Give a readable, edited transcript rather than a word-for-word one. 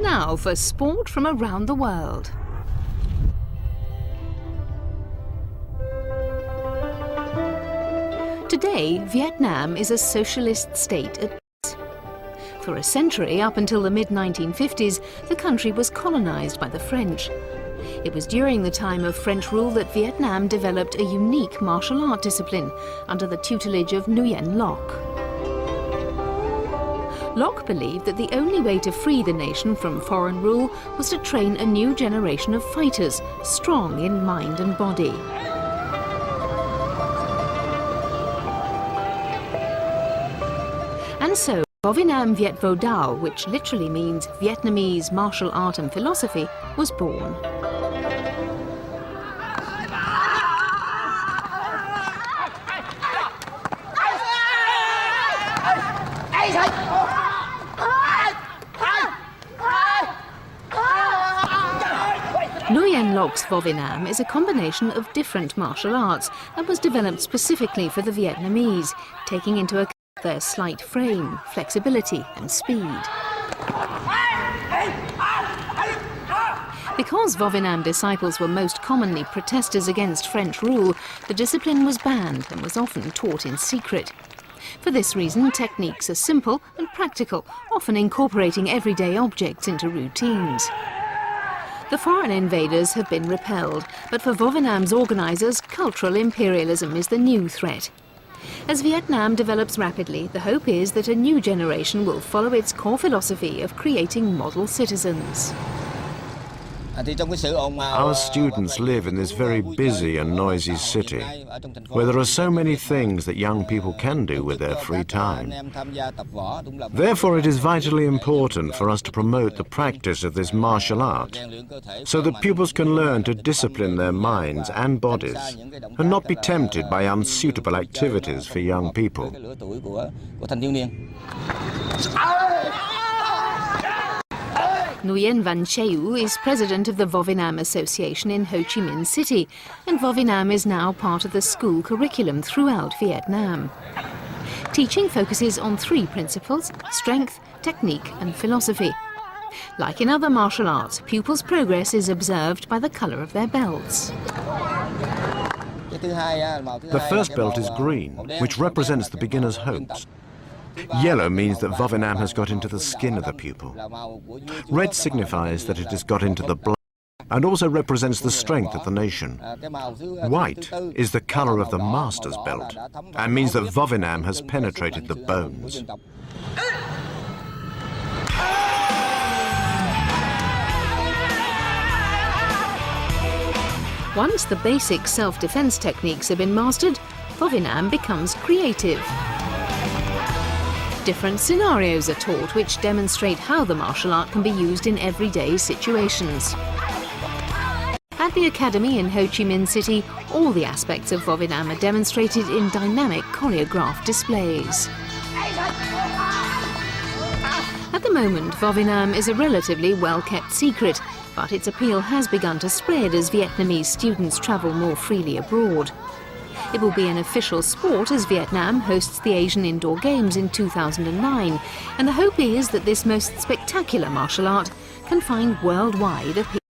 Now for sport from around the world. Today, Vietnam is a socialist state at peace. For a century, up until the mid-1950s, the country was colonized by the French. It was during the time of French rule that Vietnam developed a unique martial art discipline under the tutelage of Nguyen Loc. Loc believed that the only way to free the nation from foreign rule was to train a new generation of fighters, strong in mind and body. And so, Vo Việt Nam Viet Vo Dao, which literally means Vietnamese martial art and philosophy, was born. Nguyen Loc's Vo Việt Nam is a combination of different martial arts and was developed specifically for the Vietnamese, taking into account their slight frame, flexibility and speed. Because Vo Việt Nam disciples were most commonly protesters against French rule, the discipline was banned and was often taught in secret. For this reason, techniques are simple and practical, often incorporating everyday objects into routines. The foreign invaders have been repelled, but for Vo Việt Nam's organisers, cultural imperialism is the new threat. As Vietnam develops rapidly, the hope is that a new generation will follow its core philosophy of creating model citizens. Our students live in this very busy and noisy city, where there are so many things that young people can do with their free time. Therefore, it is vitally important for us to promote the practice of this martial art, so that pupils can learn to discipline their minds and bodies, and not be tempted by unsuitable activities for young people. Nguyen Van Cheu is president of the Vo Việt Nam Association in Ho Chi Minh City, and Vo Việt Nam is now part of the school curriculum throughout Vietnam. Teaching focuses on three principles: strength, technique and philosophy. Like in other martial arts, pupils' progress is observed by the colour of their belts. The first belt is green, which represents the beginner's hopes. Yellow means that Vo Việt Nam has got into the skin of the pupil. Red signifies that it has got into the blood and also represents the strength of the nation. White is the colour of the master's belt and means that Vo Việt Nam has penetrated the bones. Once the basic self-defense techniques have been mastered, Vo Việt Nam becomes creative. Different scenarios are taught which demonstrate how the martial art can be used in everyday situations. At the academy in Ho Chi Minh City, all the aspects of Vo Việt Nam are demonstrated in dynamic choreographed displays. At the moment, Vo Việt Nam is a relatively well-kept secret, but its appeal has begun to spread as Vietnamese students travel more freely abroad. It will be an official sport as Vietnam hosts the Asian Indoor Games in 2009, and the hope is that this most spectacular martial art can find worldwide appeal.